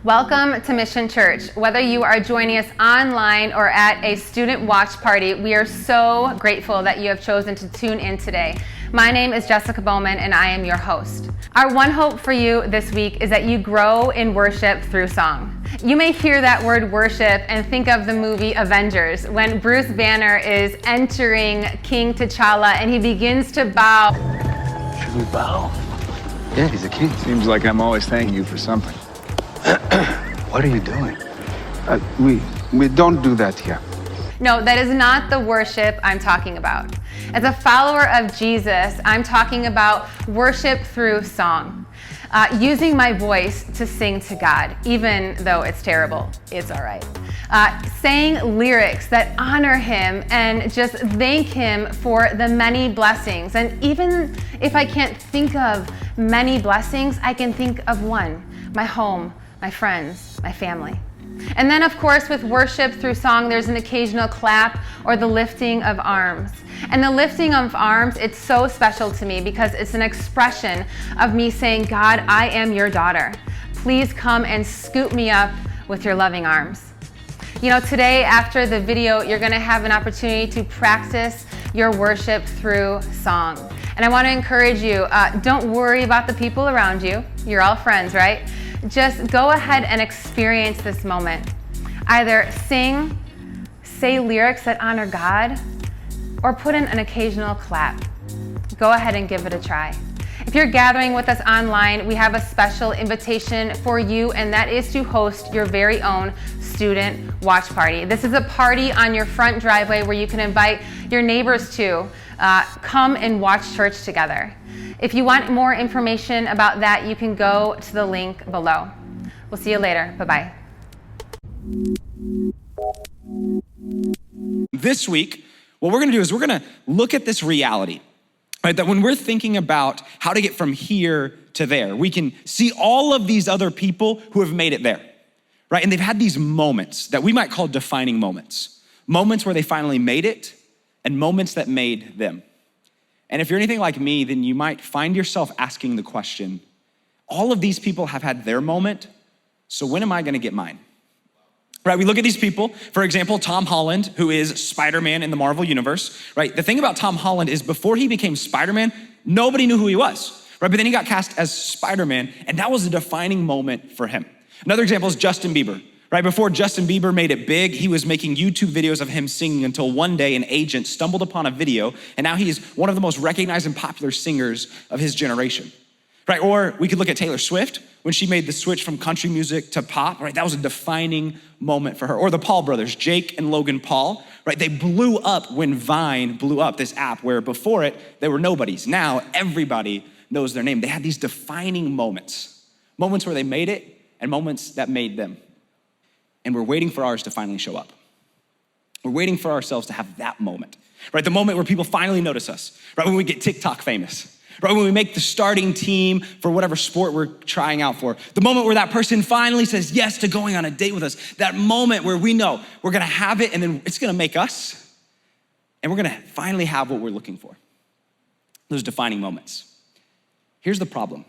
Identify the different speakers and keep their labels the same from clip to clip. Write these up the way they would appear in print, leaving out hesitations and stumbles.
Speaker 1: Welcome to Mission Church. Whether you are joining us online or at a student watch party, we are so grateful that you have chosen to tune in today. My name is Jessica Bowman and I am your host. Our one hope for you this week is that you grow in worship through song. You may hear that word worship and think of the movie Avengers when Bruce Banner is entering King T'Challa and he begins to bow.
Speaker 2: Should we bow?
Speaker 3: Yeah, he's a king.
Speaker 2: Seems like I'm always thanking you for something.
Speaker 3: What are you doing? We don't do that here.
Speaker 1: No, that is not the worship I'm talking about. As a follower of Jesus, I'm talking about worship through song. Using my voice to sing to God, even though it's terrible, it's all right. Saying lyrics that honor Him and just thank Him for the many blessings. And even if I can't think of many blessings, I can think of one: my home, my friends, my family. And then, of course, with worship through song, there's an occasional clap or the lifting of arms. And the lifting of arms, it's so special to me because it's an expression of me saying, God, I am your daughter. Please come and scoop me up with your loving arms. You know, today after the video, you're going to have an opportunity to practice your worship through song. And I want to encourage you, don't worry about the people around you. You're all friends, right? Just go ahead and experience this moment. Either sing, say lyrics that honor God, or put in an occasional clap. Go ahead and give it a try. If you're gathering with us online, we have a special invitation for you, and that is to host your very own student watch party. This is a party on your front driveway where you can invite your neighbors to come and watch church together. If you want more information about that, you can go to the link below. We'll see you later. Bye-bye.
Speaker 4: This week, what we're gonna do is we're gonna look at this reality, right? That when we're thinking about how to get from here to there, we can see all of these other people who have made it there, right? And they've had these moments that we might call defining moments. Moments where they finally made it and moments that made them. And if you're anything like me, then you might find yourself asking the question, all of these people have had their moment, so when am I gonna get mine? Right, we look at these people, for example, Tom Holland, who is Spider-Man in the Marvel Universe, right? The thing about Tom Holland is before he became Spider-Man, nobody knew who he was, right? But then he got cast as Spider-Man, and that was a defining moment for him. Another example is Justin Bieber, right? Before Justin Bieber made it big, he was making YouTube videos of him singing until one day an agent stumbled upon a video, and now he is one of the most recognized and popular singers of his generation, right? Or we could look at Taylor Swift, when she made the switch from country music to pop, right? That was a defining moment for her. Or the Paul brothers, Jake and Logan Paul, right? They blew up when Vine blew up, this app where before it, they were nobodies. Now everybody knows their name. They had these defining moments, moments where they made it and moments that made them. And we're waiting for ours to finally show up. We're waiting for ourselves to have that moment, right? The moment where people finally notice us, right? When we get TikTok famous. Right, when we make the starting team for whatever sport we're trying out for. The moment where that person finally says yes to going on a date with us. That moment where we know we're gonna have it and then it's gonna make us and we're gonna finally have what we're looking for. Those defining moments. Here's the problem,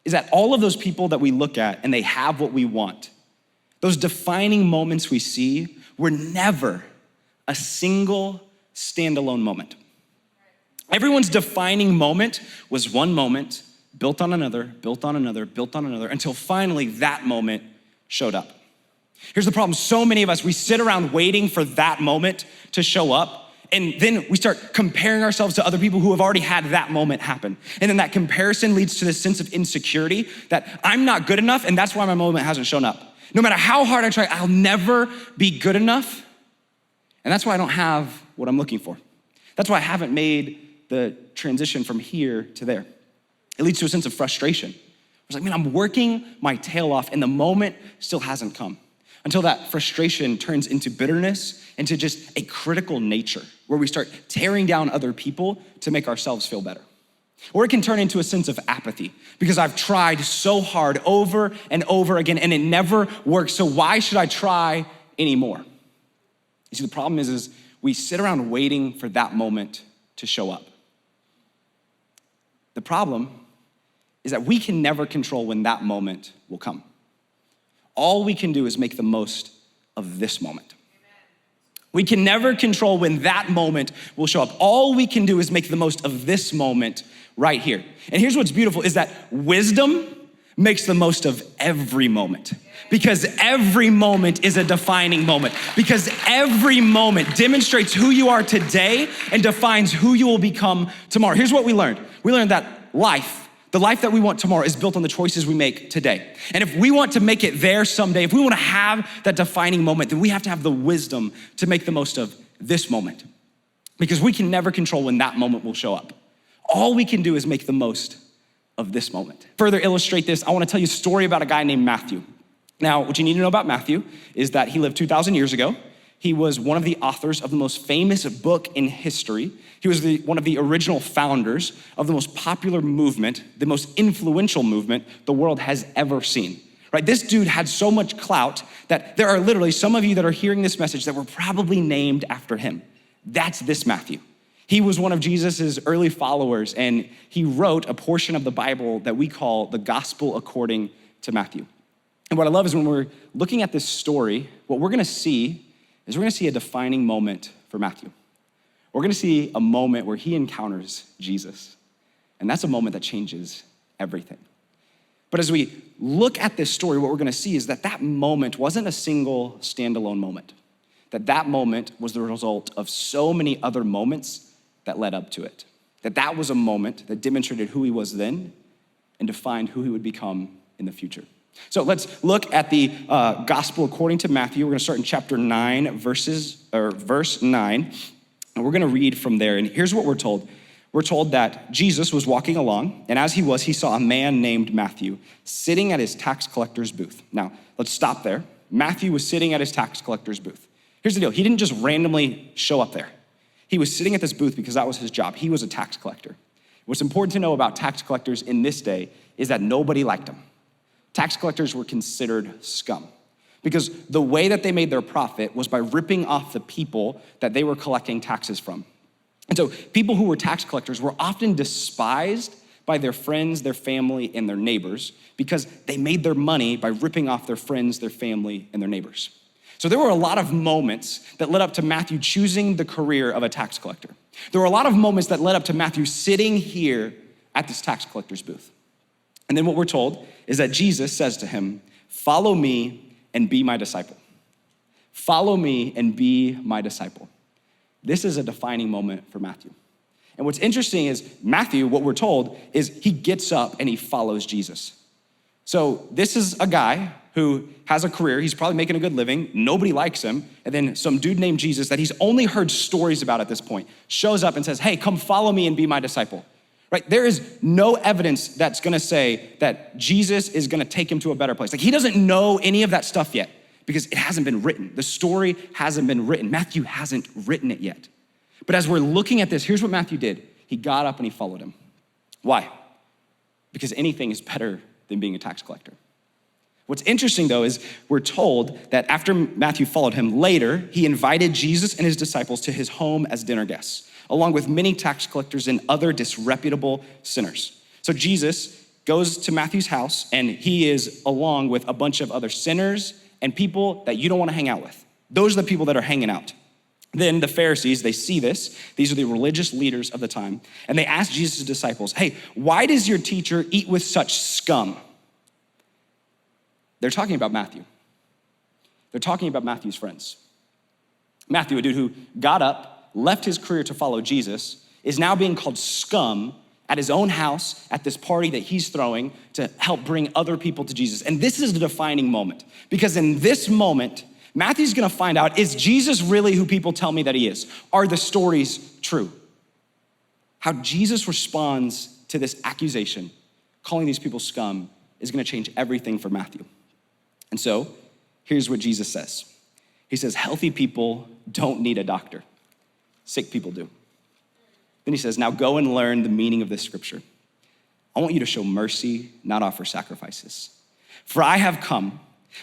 Speaker 4: is that all of those people that we look at and they have what we want, those defining moments we see were never a single standalone moment. Everyone's defining moment was one moment built on another, built on another, built on another, until finally that moment showed up. Here's the problem. So many of us, we sit around waiting for that moment to show up, and then we start comparing ourselves to other people who have already had that moment happen. And then that comparison leads to this sense of insecurity that I'm not good enough, and that's why my moment hasn't shown up. No matter how hard I try, I'll never be good enough, and that's why I don't have what I'm looking for. That's why I haven't made the transition from here to there. It leads to a sense of frustration. It's like, man, I'm working my tail off and the moment still hasn't come. Until that frustration turns into bitterness, into just a critical nature where we start tearing down other people to make ourselves feel better. Or it can turn into a sense of apathy because I've tried so hard over and over again and it never works. So why should I try anymore? You see, the problem is we sit around waiting for that moment to show up. The problem is that we can never control when that moment will come. All we can do is make the most of this moment. We can never control when that moment will show up. All we can do is make the most of this moment right here. And here's what's beautiful is that wisdom makes the most of every moment, because every moment is a defining moment, because every moment demonstrates who you are today and defines who you will become tomorrow. Here's what we learned. We learned that the life that we want tomorrow is built on the choices we make today. And if we want to make it there someday, if we want to have that defining moment, then we have to have the wisdom to make the most of this moment, because we can never control when that moment will show up. All we can do is make the most of this moment. Further illustrate this, I want to tell you a story about a guy named Matthew. Now, what you need to know about Matthew is that he lived 2,000 years ago. He was one of the authors of the most famous book in history. He was one of the original founders of the most popular movement, the most influential movement the world has ever seen, right? This dude had so much clout that there are literally some of you that are hearing this message that were probably named after him. That's this Matthew. He was one of Jesus's early followers, and he wrote a portion of the Bible that we call the Gospel according to Matthew. And what I love is when we're looking at this story, what we're gonna see is we're gonna see a defining moment for Matthew. We're gonna see a moment where he encounters Jesus. And that's a moment that changes everything. But as we look at this story, what we're gonna see is that that moment wasn't a single standalone moment. That moment was the result of so many other moments that led up to it. That was a moment that demonstrated who he was then and defined who he would become in the future. So let's look at the gospel according to Matthew. We're gonna start in chapter 9, verse 9, and we're gonna read from there. And here's what we're told. We're told that Jesus was walking along, and as he was, he saw a man named Matthew sitting at his tax collector's booth. Now, let's stop there. Matthew was sitting at his tax collector's booth. Here's the deal. He didn't just randomly show up there. He was sitting at this booth because that was his job. He was a tax collector. What's important to know about tax collectors in this day is that nobody liked them. Tax collectors were considered scum because the way that they made their profit was by ripping off the people that they were collecting taxes from. And so people who were tax collectors were often despised by their friends, their family, and their neighbors because they made their money by ripping off their friends, their family, and their neighbors. So there were a lot of moments that led up to Matthew choosing the career of a tax collector. There were a lot of moments that led up to Matthew sitting here at this tax collector's booth. And then what we're told is that Jesus says to him, "Follow me and be my disciple." Follow me and be my disciple. This is a defining moment for Matthew. And what's interesting is Matthew, what we're told, is he gets up and he follows Jesus. So this is a guy who has a career, he's probably making a good living, nobody likes him, and then some dude named Jesus that he's only heard stories about at this point shows up and says, "Hey, come follow me and be my disciple." Right? There is no evidence that's gonna say that Jesus is gonna take him to a better place. Like, he doesn't know any of that stuff yet because it hasn't been written. The story hasn't been written. Matthew hasn't written it yet. But as we're looking at this, here's what Matthew did. He got up and he followed him. Why? Because anything is better than being a tax collector. What's interesting though is we're told that after Matthew followed him later, he invited Jesus and his disciples to his home as dinner guests, along with many tax collectors and other disreputable sinners. So Jesus goes to Matthew's house and he is along with a bunch of other sinners and people that you don't wanna hang out with. Those are the people that are hanging out. Then the Pharisees, they see this. These are the religious leaders of the time. And they ask Jesus' disciples, "Hey, why does your teacher eat with such scum?" They're talking about Matthew. They're talking about Matthew's friends. Matthew, a dude who got up, left his career to follow Jesus, is now being called scum at his own house at this party that he's throwing to help bring other people to Jesus. And this is the defining moment, because in this moment, Matthew's gonna find out, is Jesus really who people tell me that he is? Are the stories true? How Jesus responds to this accusation, calling these people scum, is gonna change everything for Matthew. And so, here's what Jesus says. He says, healthy people don't need a doctor. Sick people do. Then he says, now go and learn the meaning of this scripture. I want you to show mercy, not offer sacrifices. For I have come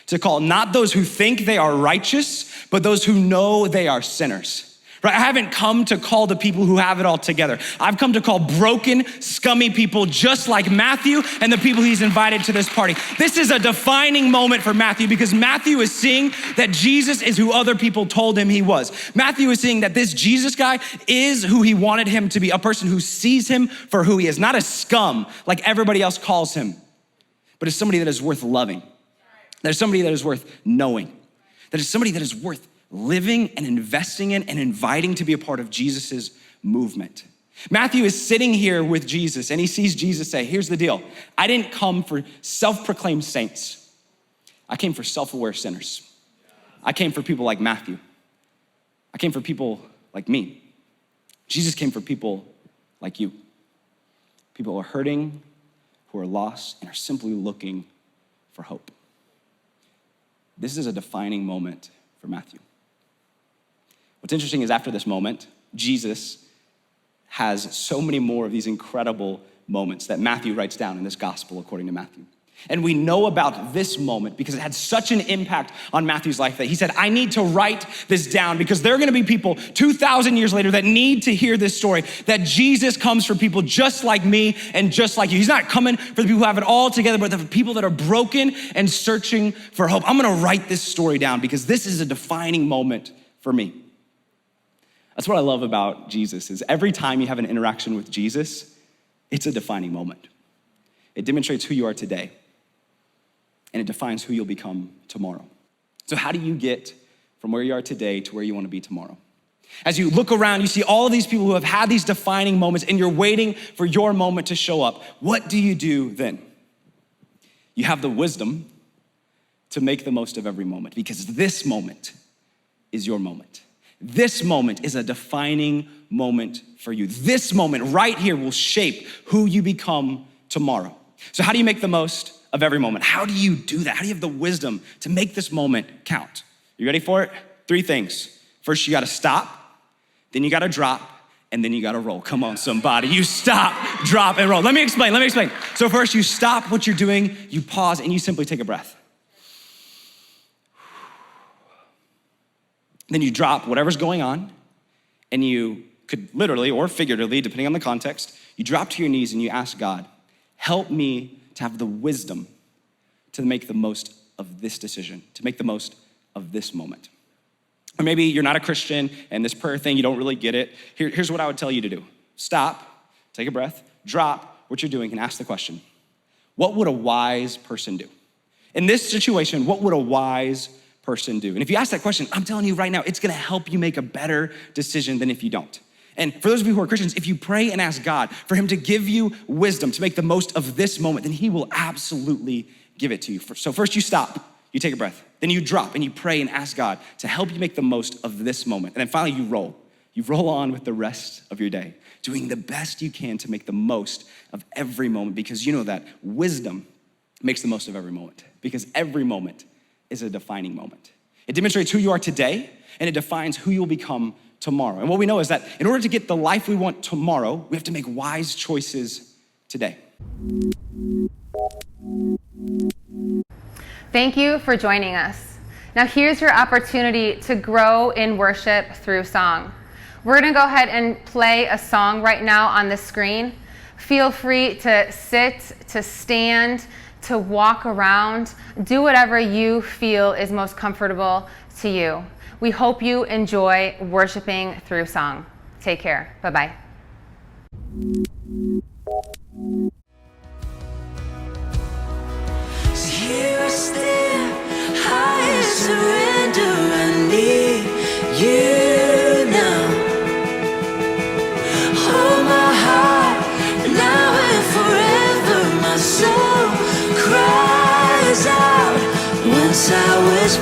Speaker 4: to call not those who think they are righteous, but those who know they are sinners. right? I haven't come to call the people who have it all together. I've come to call broken, scummy people just like Matthew and the people he's invited to this party. This is a defining moment for Matthew because Matthew is seeing that Jesus is who other people told him he was. Matthew is seeing that this Jesus guy is who he wanted him to be, a person who sees him for who he is, not a scum like everybody else calls him, but as somebody that is worth loving. There's somebody that is worth knowing. That is somebody that is worth living and investing in and inviting to be a part of Jesus's movement. Matthew is sitting here with Jesus and he sees Jesus say, here's the deal. I didn't come for self-proclaimed saints. I came for self-aware sinners. I came for people like Matthew. I came for people like me. Jesus came for people like you. People who are hurting, who are lost, and are simply looking for hope. This is a defining moment for Matthew. What's interesting is after this moment, Jesus has so many more of these incredible moments that Matthew writes down in this gospel according to Matthew. And we know about this moment because it had such an impact on Matthew's life that he said, I need to write this down because there are gonna be people 2,000 years later that need to hear this story, that Jesus comes for people just like me and just like you. He's not coming for the people who have it all together, but the people that are broken and searching for hope. I'm gonna write this story down because this is a defining moment for me. That's what I love about Jesus is every time you have an interaction with Jesus, it's a defining moment. It demonstrates who you are today, and it defines who you'll become tomorrow. So how do you get from where you are today to where you want to be tomorrow? As you look around, you see all of these people who have had these defining moments, and you're waiting for your moment to show up. What do you do then? You have the wisdom to make the most of every moment, because this moment is your moment. This moment is a defining moment for you. This moment right here will shape who you become tomorrow. So how do you make the most of every moment? How do you do that? How do you have the wisdom to make this moment count? You ready for it? 3 things. First, you gotta stop, then you gotta drop, and then you gotta roll. Come on, somebody. You stop, drop, and roll. Let me explain. So first, you stop what you're doing, you pause, and you simply take a breath. Then you drop whatever's going on, and you could literally or figuratively, depending on the context, you drop to your knees and you ask God, help me to have the wisdom to make the most of this decision, to make the most of this moment. Or maybe you're not a Christian and this prayer thing, you don't really get it. Here's what I would tell you to do. Stop, take a breath, drop what you're doing and ask the question, what would a wise person do? In this situation, what would a wise person do? And if you ask that question, I'm telling you right now, it's gonna help you make a better decision than if you don't. And for those of you who are Christians, if you pray and ask God for him to give you wisdom to make the most of this moment, then he will absolutely give it to you. So first you stop, you take a breath, then you drop and you pray and ask God to help you make the most of this moment. And then finally you roll. You roll on with the rest of your day, doing the best you can to make the most of every moment because you know that wisdom makes the most of every moment because every moment is a defining moment. It demonstrates who you are today and it defines who you'll become tomorrow. And what we know is that in order to get the life we want tomorrow, we have to make wise choices today.
Speaker 1: Thank you for joining us. Now here's your opportunity to grow in worship through song. We're gonna go ahead and play a song right now on the screen. Feel free to sit, to stand, to walk around, do whatever you feel is most comfortable to you. We hope you enjoy worshiping through song. Take care. Bye-bye.
Speaker 5: So here I stand, I surrender, I need you now. Hold my heart, now and forever, my soul cries out. Once I was